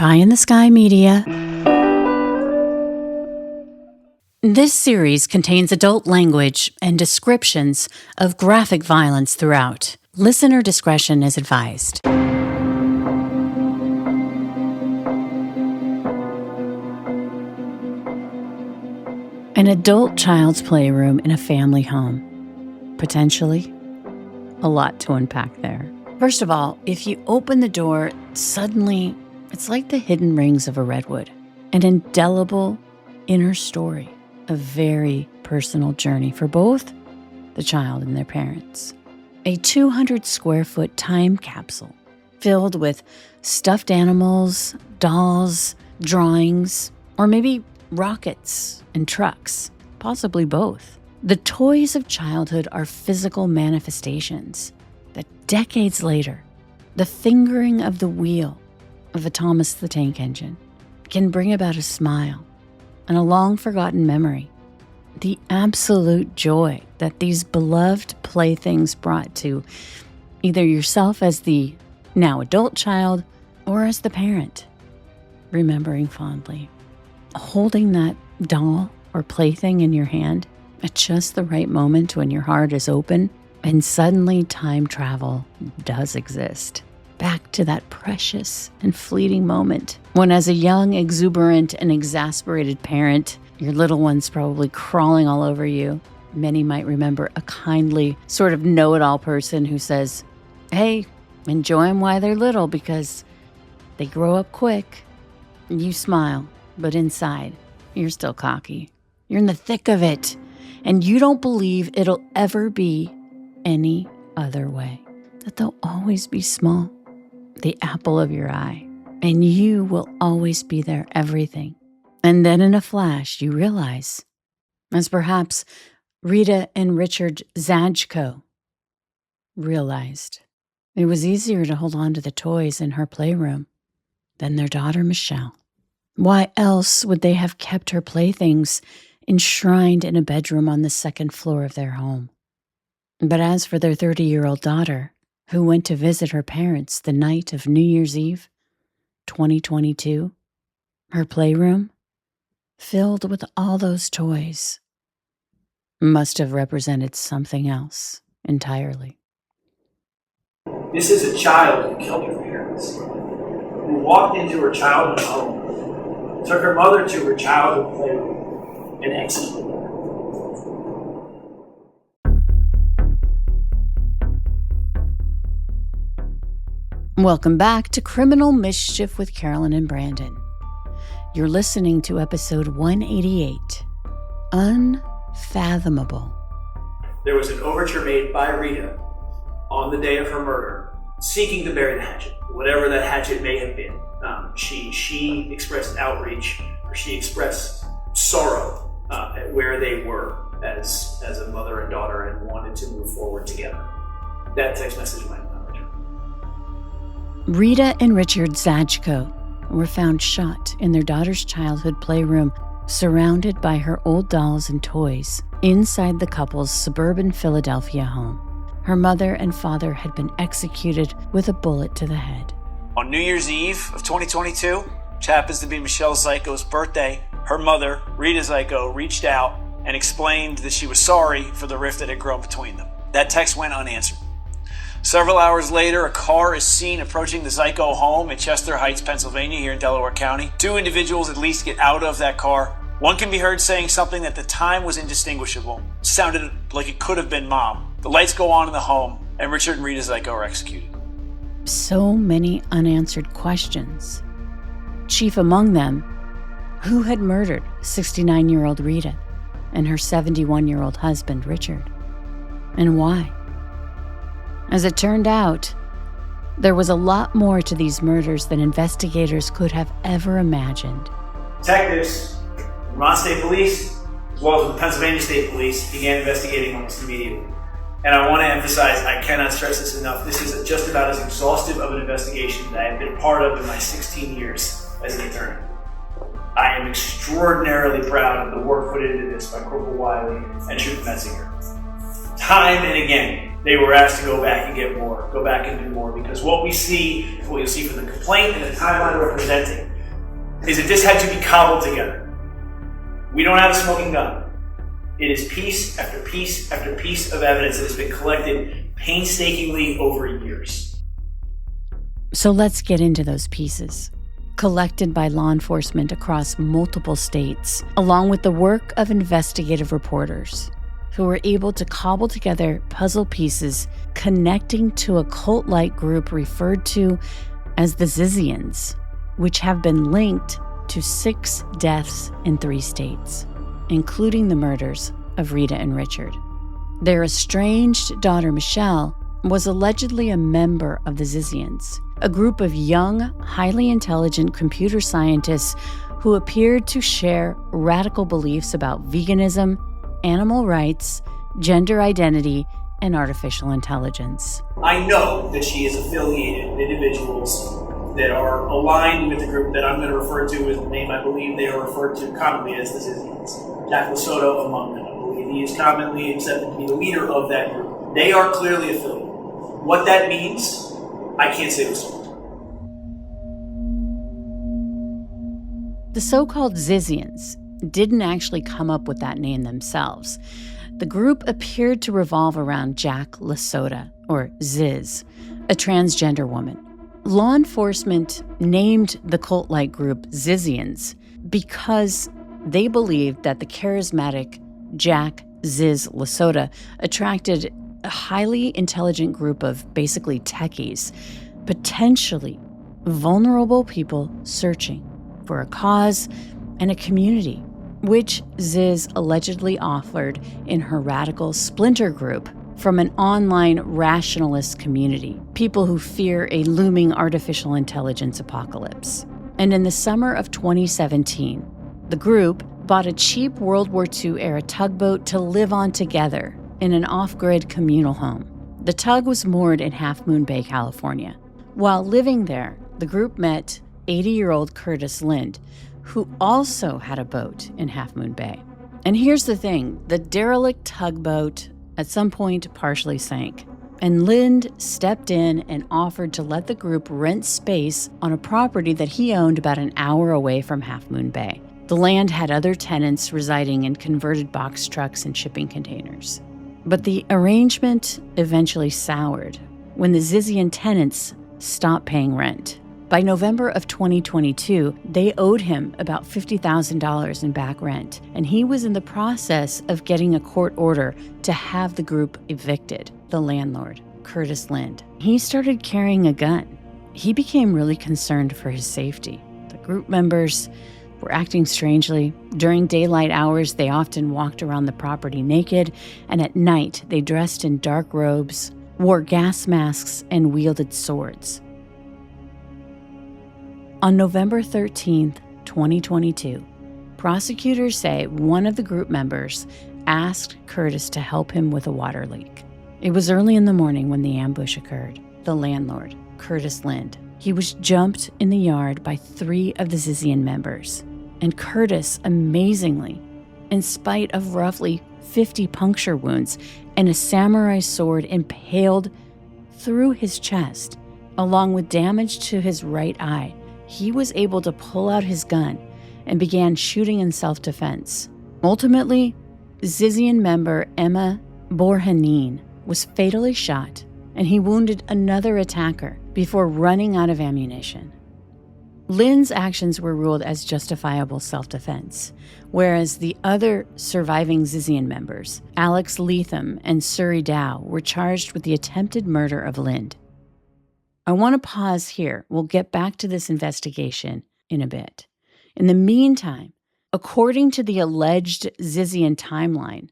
Pie in the Sky Media. This series contains adult language and descriptions of graphic violence throughout. Listener discretion is advised. An adult child's playroom in a family home. Potentially a lot to unpack there. First of all, if you open the door, suddenly it's like the hidden rings of a redwood, an indelible inner story, a very personal journey for both the child and their parents. A 200 square foot time capsule filled with stuffed animals, dolls, drawings, or maybe rockets and trucks, possibly both. The toys of childhood are physical manifestations that decades later, the fingering of the wheel of a Thomas the Tank Engine can bring about a smile and a long-forgotten memory. The absolute joy that these beloved playthings brought to either yourself as the now adult child or as the parent, remembering fondly. Holding that doll or plaything in your hand at just the right moment when your heart is open and suddenly time travel does exist. Back to that precious and fleeting moment when, as a young, exuberant, and exasperated parent, your little one's probably crawling all over you. Many might remember a kindly, sort of know-it-all person who says, hey, enjoy them while they're little because they grow up quick. You smile, but inside, you're still cocky. You're in the thick of it, and you don't believe it'll ever be any other way. That they'll always be small, the apple of your eye, and you will always be their everything. And then in a flash, you realize, as perhaps Rita and Richard Zajko realized, it was easier to hold on to the toys in her playroom than their daughter Michelle. Why else would they have kept her playthings enshrined in a bedroom on the second floor of their home? But as for their 30-year-old daughter, who went to visit her parents the night of New Year's Eve, 2022, her playroom, filled with all those toys, must have represented something else entirely. This is a child who killed her parents, who walked into her childhood home, took her mother to her childhood playroom, and executed her. Welcome back to Criminal Mischief with Carolyn and Brandon. You're listening to episode 188, Unfathomable. There was an overture made by Rita on the day of her murder, seeking to bury the hatchet, whatever that hatchet may have been. She expressed outreach, or she expressed sorrow at where they were as a mother and daughter and wanted to move forward together. That text message went on. Rita and Richard Zajko were found shot in their daughter's childhood playroom, surrounded by her old dolls and toys, inside the couple's suburban Philadelphia home. Her mother and father had been executed with a bullet to the head. On New Year's Eve of 2022, which happens to be Michelle Zajko's birthday, her mother, Rita Zajko, reached out and explained that she was sorry for the rift that had grown between them. That text went unanswered. Several hours later, a car is seen approaching the Zajko home in Chester Heights, Pennsylvania, here in Delaware County. Two individuals at least get out of that car. One can be heard saying something that at the time was indistinguishable. It sounded like it could have been mom. The lights go on in the home, and Richard and Rita Zajko are executed. So many unanswered questions. Chief among them, who had murdered 69-year-old Rita and her 71-year-old husband, Richard? And why? As it turned out, there was a lot more to these murders than investigators could have ever imagined. Detectives, Vermont State Police, as well as the Pennsylvania State Police, began investigating almost immediately. And I want to emphasize, I cannot stress this enough, this is just about as exhaustive of an investigation that I have been part of in my 16 years as an attorney. I am extraordinarily proud of the work put into this by Corporal Wiley and Trooper Metzinger. Time and again, they were asked to go back and get more, go back and do more, because what we see, what you'll see from the complaint and the timeline we're presenting, is that this had to be cobbled together. We don't have a smoking gun. It is piece after piece after piece of evidence that has been collected painstakingly over years. So let's get into those pieces. Collected by law enforcement across multiple states, along with the work of investigative reporters who were able to cobble together puzzle pieces connecting to a cult-like group referred to as the Zizians, which have been linked to 6 deaths in 3 states, including the murders of Rita and Richard. Their estranged daughter, Michelle, was allegedly a member of the Zizians, a group of young, highly intelligent computer scientists who appeared to share radical beliefs about veganism, animal rights, gender identity, and artificial intelligence. I know that she is affiliated with individuals that are aligned with the group that I'm going to refer to as the name I believe they are referred to commonly as the Zizians. Jack Lasotto among them. I believe he is commonly accepted to be the leader of that group. They are clearly affiliated. What that means, I can't say with certainty. The so-called Zizians didn't actually come up with that name themselves. The group appeared to revolve around Jack Lasotto, or Ziz, a transgender woman. Law enforcement named the cult-like group Zizians because they believed that the charismatic Jack Ziz Lasotto attracted a highly intelligent group of basically techies, potentially vulnerable people searching for a cause and a community, which Ziz allegedly offered in her radical splinter group from an online rationalist community, people who fear a looming artificial intelligence apocalypse. And in the summer of 2017, the group bought a cheap World War II-era tugboat to live on together in an off-grid communal home. The tug was moored in Half Moon Bay, California. While living there, the group met 80-year-old Curtis Lind, who also had a boat in Half Moon Bay. And here's the thing, the derelict tugboat at some point partially sank, and Lind stepped in and offered to let the group rent space on a property that he owned about an hour away from Half Moon Bay. The land had other tenants residing in converted box trucks and shipping containers. But the arrangement eventually soured when the Zizian tenants stopped paying rent. By November of 2022, they owed him about $50,000 in back rent, and he was in the process of getting a court order to have the group evicted. The landlord, Curtis Lind, he started carrying a gun. He became really concerned for his safety. The group members were acting strangely. During daylight hours, they often walked around the property naked, and at night, they dressed in dark robes, wore gas masks, and wielded swords. On November 13th, 2022, prosecutors say one of the group members asked Curtis to help him with a water leak. It was early in the morning when the ambush occurred. The landlord, Curtis Lind, he was jumped in the yard by 3 of the Zizian members. And Curtis, amazingly, in spite of roughly 50 puncture wounds and a samurai sword impaled through his chest, along with damage to his right eye, he was able to pull out his gun and began shooting in self-defense. Ultimately, Zizian member Emma Borhanin was fatally shot, and he wounded another attacker before running out of ammunition. Lind's actions were ruled as justifiable self-defense, whereas the other surviving Zizian members, Alex Leatham and Suri Dow, were charged with the attempted murder of Lind. I want to pause here. We'll get back to this investigation in a bit. In the meantime, according to the alleged Zizian timeline,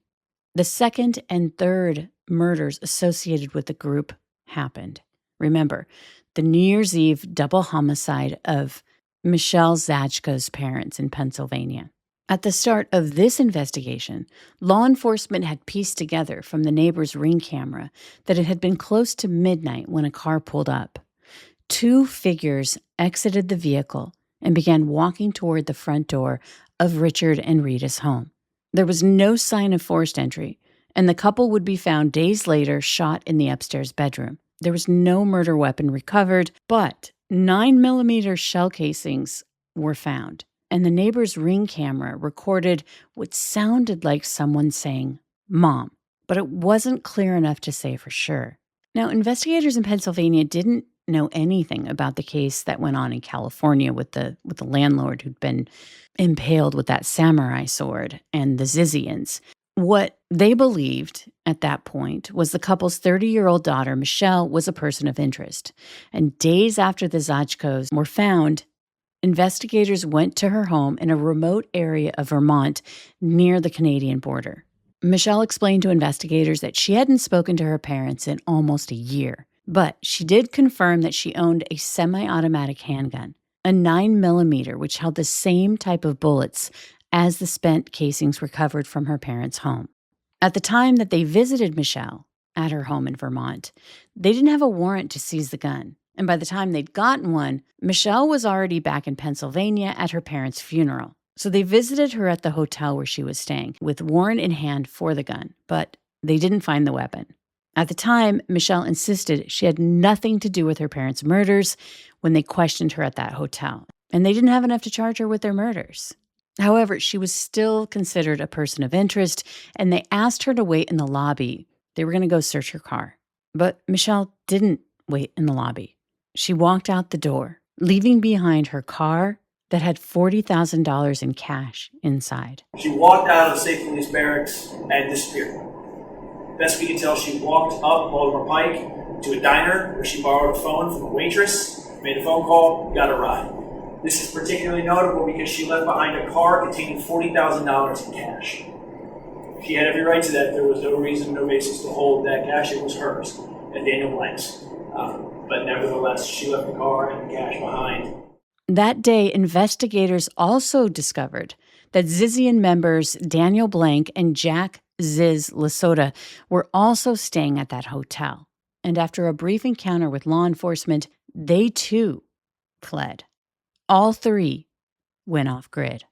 the second and third murders associated with the group happened. Remember, the New Year's Eve double homicide of Michelle Zajko's parents in Pennsylvania. At the start of this investigation, law enforcement had pieced together from the neighbor's Ring camera that it had been close to midnight when a car pulled up. 2 figures exited the vehicle and began walking toward the front door of Richard and Rita's home. There was no sign of forced entry, and the couple would be found days later shot in the upstairs bedroom. There was no murder weapon recovered, but 9mm shell casings were found, and the neighbor's Ring camera recorded what sounded like someone saying, "Mom," but it wasn't clear enough to say for sure. Now, investigators in Pennsylvania didn't know anything about the case that went on in California with the landlord who'd been impaled with that samurai sword and the Zizians. What they believed at that point was the couple's 30-year-old daughter, Michelle, was a person of interest. And days after the Zajkos were found, investigators went to her home in a remote area of Vermont near the Canadian border. Michelle explained to investigators that she hadn't spoken to her parents in almost a year, but she did confirm that she owned a semi-automatic handgun, a 9mm, which held the same type of bullets as the spent casings recovered from her parents' home. At the time that they visited Michelle at her home in Vermont, they didn't have a warrant to seize the gun. And by the time they'd gotten one, Michelle was already back in Pennsylvania at her parents' funeral. So they visited her at the hotel where she was staying with warrant in hand for the gun, but they didn't find the weapon. At the time, Michelle insisted she had nothing to do with her parents' murders when they questioned her at that hotel, and they didn't have enough to charge her with their murders. However, she was still considered a person of interest, and they asked her to wait in the lobby. They were going to go search her car. But Michelle didn't wait in the lobby. She walked out the door, leaving behind her car that had $40,000 in cash inside. She walked out of the state police barracks and disappeared. Best we can tell, she walked up Baltimore Pike to a diner where she borrowed a phone from a waitress, made a phone call, got a ride. This is particularly notable because she left behind a car containing $40,000 in cash. She had every right to that. There was no reason, no basis to hold that cash. It was hers at Daniel Blank's. But nevertheless, she left the car and the cash behind. That day, investigators also discovered that Zizian members Daniel Blank and Jack Ziz Lasota were also staying at that hotel. And after a brief encounter with law enforcement, they too fled. All three went off grid.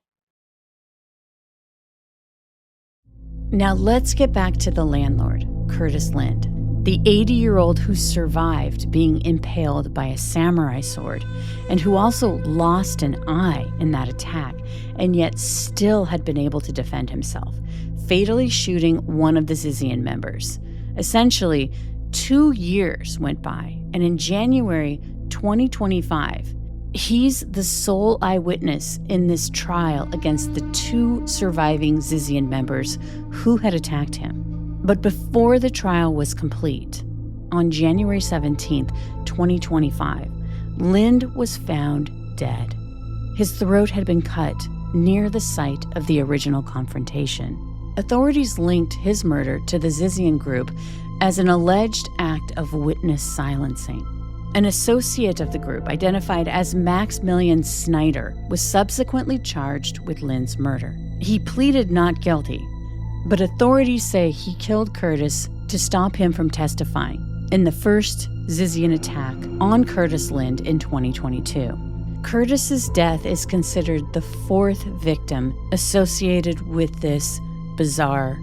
Now let's get back to the landlord, Curtis Lind, the 80-year-old who survived being impaled by a samurai sword and who also lost an eye in that attack and yet still had been able to defend himself, fatally shooting one of the Zizian members. Essentially, 2 years went by, and in January 2025, he's the sole eyewitness in this trial against the 2 surviving Zizian members who had attacked him. But before the trial was complete, on January 17th, 2025, Lind was found dead. His throat had been cut near the site of the original confrontation. Authorities linked his murder to the Zizian group as an alleged act of witness silencing. An associate of the group, identified as Maximilian Snyder, was subsequently charged with Lind's murder. He pleaded not guilty, but authorities say he killed Curtis to stop him from testifying in the first Zizian attack on Curtis Lind in 2022. Curtis's death is considered the 4th victim associated with this bizarre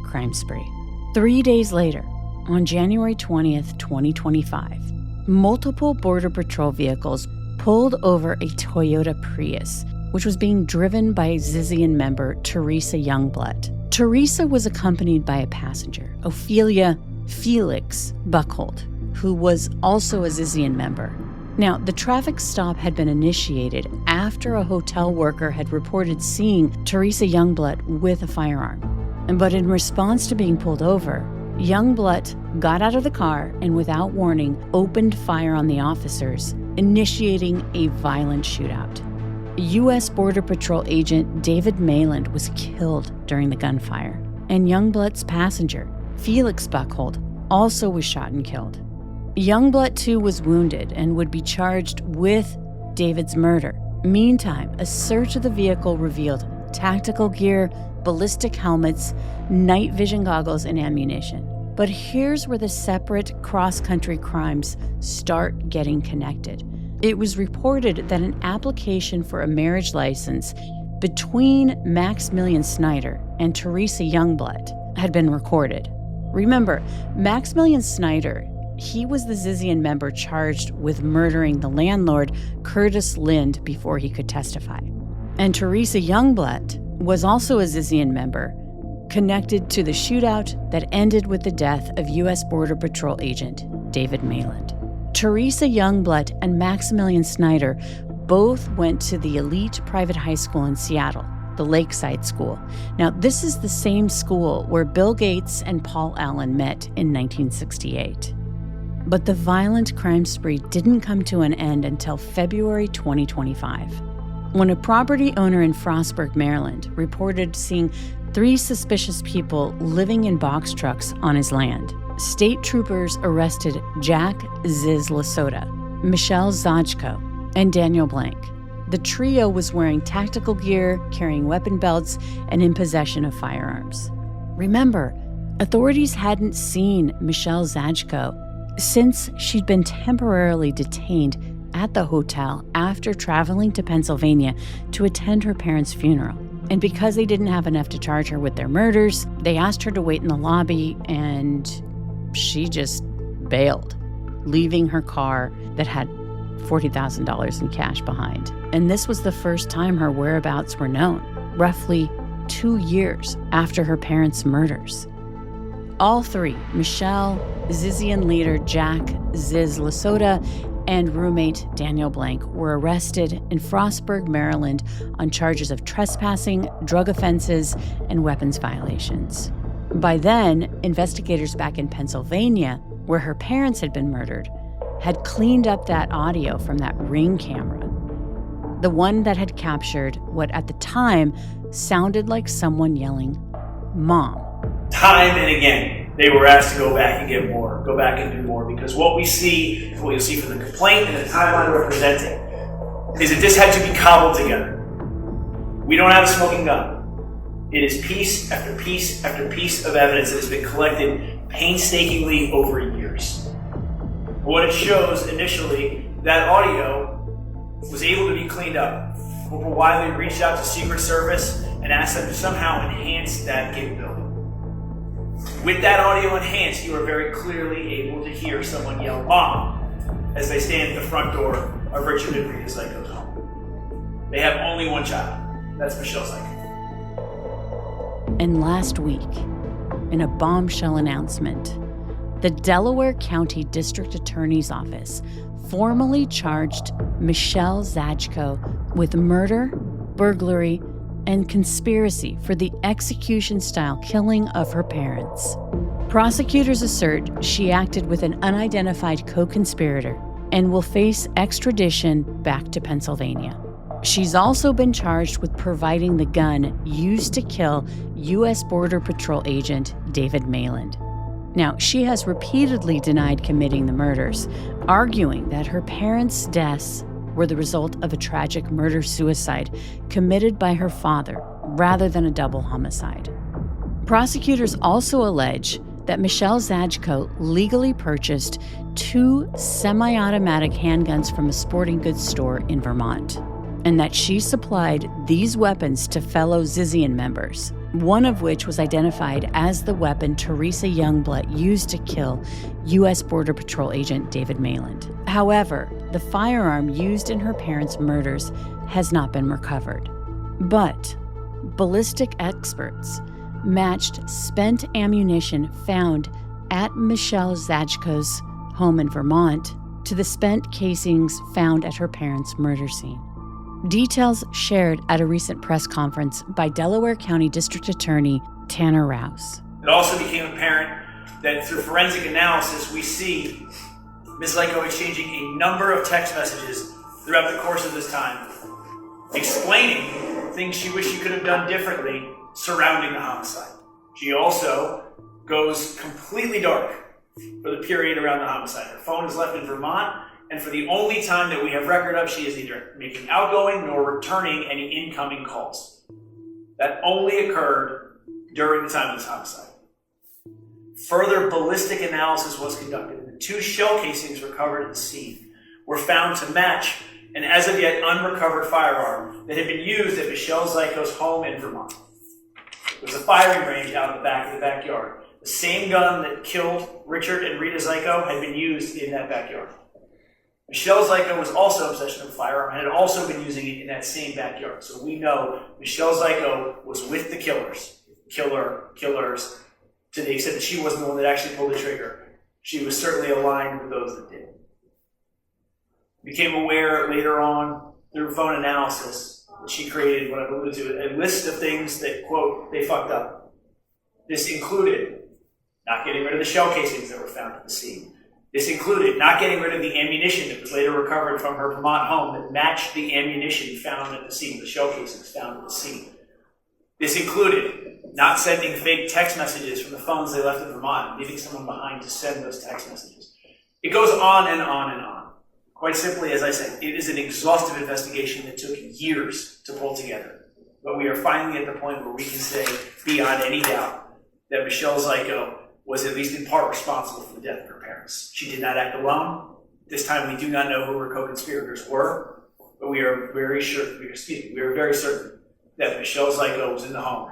crime spree. 3 days later, on January 20th, 2025, multiple Border Patrol vehicles pulled over a Toyota Prius, which was being driven by Zizian member Teresa Youngblood. Teresa was accompanied by a passenger, Ophelia Felix Buckhold, who was also a Zizian member. Now, the traffic stop had been initiated after a hotel worker had reported seeing Teresa Youngblood with a firearm. But in response to being pulled over, Youngblood got out of the car and without warning opened fire on the officers, initiating a violent shootout. U.S. Border Patrol agent David Mayland was killed during the gunfire, and Youngblood's passenger, Felix Buckhold, also was shot and killed. Youngblood, too, was wounded and would be charged with David's murder. Meantime, a search of the vehicle revealed tactical gear, ballistic helmets, night vision goggles, and ammunition. But here's where the separate cross-country crimes start getting connected. It was reported that an application for a marriage license between Maximilian Snyder and Teresa Youngblood had been recorded. Remember, Maximilian Snyder He was the Zizian member charged with murdering the landlord, Curtis Lind, before he could testify. And Teresa Youngblood was also a Zizian member, connected to the shootout that ended with the death of U.S. Border Patrol agent David Mayland. Teresa Youngblood and Maximilian Snyder both went to the elite private high school in Seattle, the Lakeside School. Now, this is the same school where Bill Gates and Paul Allen met in 1968. But the violent crime spree didn't come to an end until February 2025, when a property owner in Frostburg, Maryland, reported seeing 3 suspicious people living in box trucks on his land. State troopers arrested Jack Ziz Lasota, Michelle Zajko, and Daniel Blank. The trio was wearing tactical gear, carrying weapon belts, and in possession of firearms. Remember, authorities hadn't seen Michelle Zajko since she'd been temporarily detained at the hotel after traveling to Pennsylvania to attend her parents' funeral. And because they didn't have enough to charge her with their murders, they asked her to wait in the lobby, and she just bailed, leaving her car that had $40,000 in cash behind. And this was the first time her whereabouts were known, roughly 2 years after her parents' murders. All 3, Michelle, Zizian leader Jack Ziz Lasota, and roommate Daniel Blank, were arrested in Frostburg, Maryland on charges of trespassing, drug offenses, and weapons violations. By then, investigators back in Pennsylvania, where her parents had been murdered, had cleaned up that audio from that Ring camera, the one that had captured what at the time sounded like someone yelling, "Mom." Time and again, they were asked to go back and get more, go back and do more, because what we see, what you'll see from the complaint and the timeline we're presenting, is that this had to be cobbled together. We don't have a smoking gun. It is piece after piece after piece of evidence that has been collected painstakingly over years. What it shows initially, that audio was able to be cleaned up. Corporal Wiley reached out to Secret Service and asked them to somehow enhance that capability. With that audio enhanced, you are very clearly able to hear someone yell "Mom" as they stand at the front door of Richard and Rita Zajko's home. They have only one child. That's Michelle Zajko. And last week, in a bombshell announcement, the Delaware County District Attorney's Office formally charged Michelle Zajko with murder, burglary, and conspiracy for the execution-style killing of her parents. Prosecutors assert she acted with an unidentified co-conspirator and will face extradition back to Pennsylvania. She's also been charged with providing the gun used to kill U.S. Border Patrol agent David Mayland. Now, she has repeatedly denied committing the murders, arguing that her parents' deaths were the result of a tragic murder-suicide committed by her father rather than a double homicide. Prosecutors also allege that Michelle Zajko legally purchased 2 semi-automatic handguns from a sporting goods store in Vermont, and that she supplied these weapons to fellow Zizian members, one of which was identified as the weapon Teresa Youngblood used to kill U.S. Border Patrol agent David Mayland. However, the firearm used in her parents' murders has not been recovered. But ballistic experts matched spent ammunition found at Michelle Zajko's home in Vermont to the spent casings found at her parents' murder scene. Details shared at a recent press conference by Delaware County District Attorney Tanner Rouse. It also became apparent that through forensic analysis, we see Ms. Zajko exchanging a number of text messages throughout the course of this time, explaining things she wished she could have done differently surrounding the homicide. She also goes completely dark for the period around the homicide. Her phone is left in Vermont, and for the only time that we have record of, she is neither making outgoing nor returning any incoming calls. That only occurred during the time of this homicide. Further ballistic analysis was conducted, and the 2 shell casings recovered at the scene were found to match an as of yet unrecovered firearm that had been used at Michelle Zajko's home in Vermont. There was a firing range out in the back of the backyard. The same gun that killed Richard and Rita Zajko had been used in that backyard. Michelle Zajko was also obsessed with a firearm and had also been using it in that same backyard. So we know Michelle Zajko was with the killers, to the extent that she wasn't the one that actually pulled the trigger. She was certainly aligned with those that did. Became aware later on through phone analysis that she created what I've alluded to, a list of things that, quote, they fucked up. This included not getting rid of the shell casings that were found at the scene. This included not getting rid of the ammunition that was later recovered from her Vermont home that matched the ammunition found at the scene, the shell casings found at the scene. This included not sending fake text messages from the phones they left in Vermont, leaving someone behind to send those text messages. It goes on and on and on. Quite simply, as I said, it is an exhaustive investigation that took years to pull together. But we are finally at the point where we can say, beyond any doubt, that Michelle Zajko was at least in part responsible for the death of her parents. She did not act alone. This time we do not know who her co-conspirators were, but we are very certain that Michelle Zajko was in the home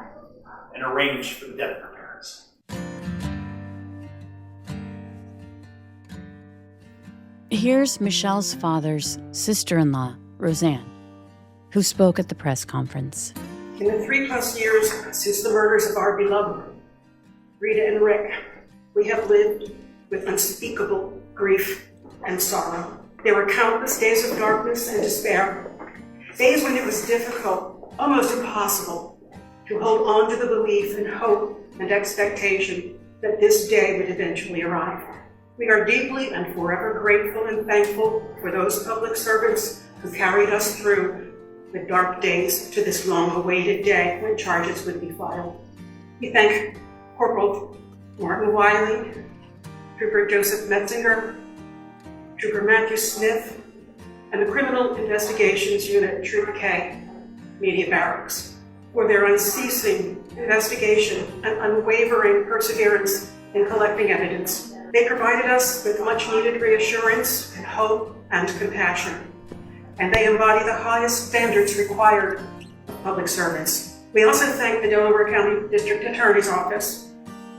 and arranged for the death of her parents. Here's Michelle's father's sister-in-law, Roseanne, who spoke at the press conference. In the 3+ years since the murders of our beloved Rita and Rick, we have lived with unspeakable grief and sorrow. There were countless days of darkness and despair, days when it was difficult, almost impossible, to hold on to the belief and hope and expectation that this day would eventually arrive. We are deeply and forever grateful and thankful for those public servants who carried us through the dark days to this long-awaited day when charges would be filed. We thank Corporal Martin Wiley, Trooper Joseph Metzinger, Trooper Matthew Smith, and the Criminal Investigations Unit, Troop K, Media Barracks, for their unceasing investigation and unwavering perseverance in collecting evidence. They provided us with much-needed reassurance and hope and compassion, and they embody the highest standards required of public servants. We also thank the Delaware County District Attorney's Office.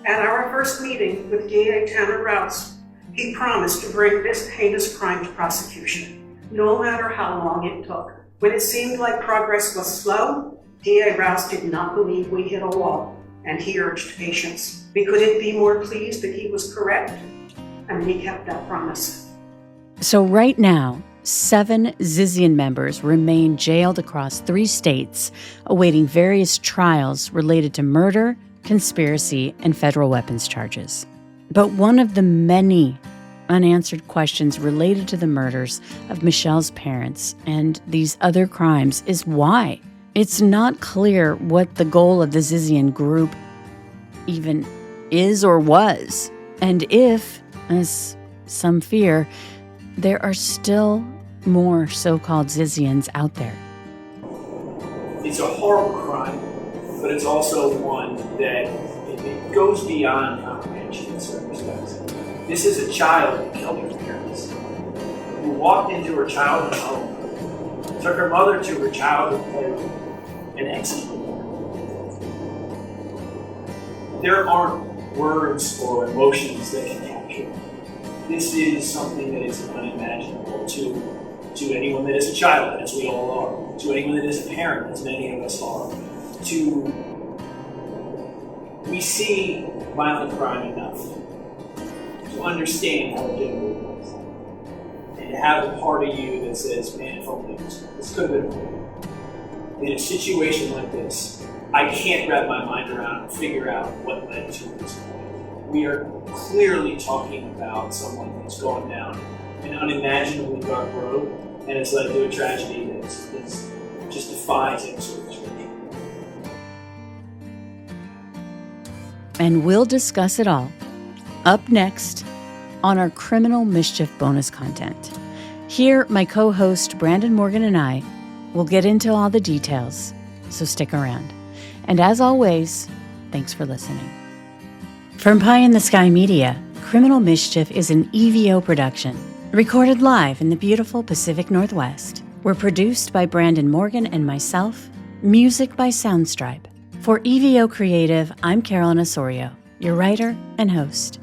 At our first meeting with DA Tanner Rouse, he promised to bring this heinous crime to prosecution, no matter how long it took. When it seemed like progress was slow, DA Rouse did not believe we hit a wall, and he urged patience. We couldn't be more pleased that he was correct, and he kept that promise. So right now, 7 Zizian members remain jailed across 3 states, awaiting various trials related to murder, conspiracy, and federal weapons charges. But one of the many unanswered questions related to the murders of Michelle's parents and these other crimes is why. It's not clear what the goal of the Zizian group even is or was, and if, as some fear, there are still more so-called Zizians out there. It's a horrible crime, but it's also one that it goes beyond comprehension in certain respects. This is a child who killed her parents, who walked into her childhood home, took her mother to her childhood playroom, and executed her. There aren't words or emotions that can capture it. This is something that is unimaginable to anyone that is a child, as we all are, to anyone that is a parent, as many of us are. We see violent crime enough to understand how difficult it is, and to have a part of you that says, man, if only this could have been. In a situation like this, I can't wrap my mind around and figure out what led to this point. We are clearly talking about someone who's gone down an unimaginably dark road, and it's led to a tragedy that just defies any sort of description. And we'll discuss it all up next on our Criminal Mischief bonus content. Here, my co-host Brandon Morgan and I will get into all the details, so stick around. And as always, thanks for listening. From Pie in the Sky Media, Criminal Mischief is an EVO production, recorded live in the beautiful Pacific Northwest. We're produced by Brandon Morgan and myself, music by Soundstripe. For EVO Creative, I'm Carolyn Osorio. your writer and host.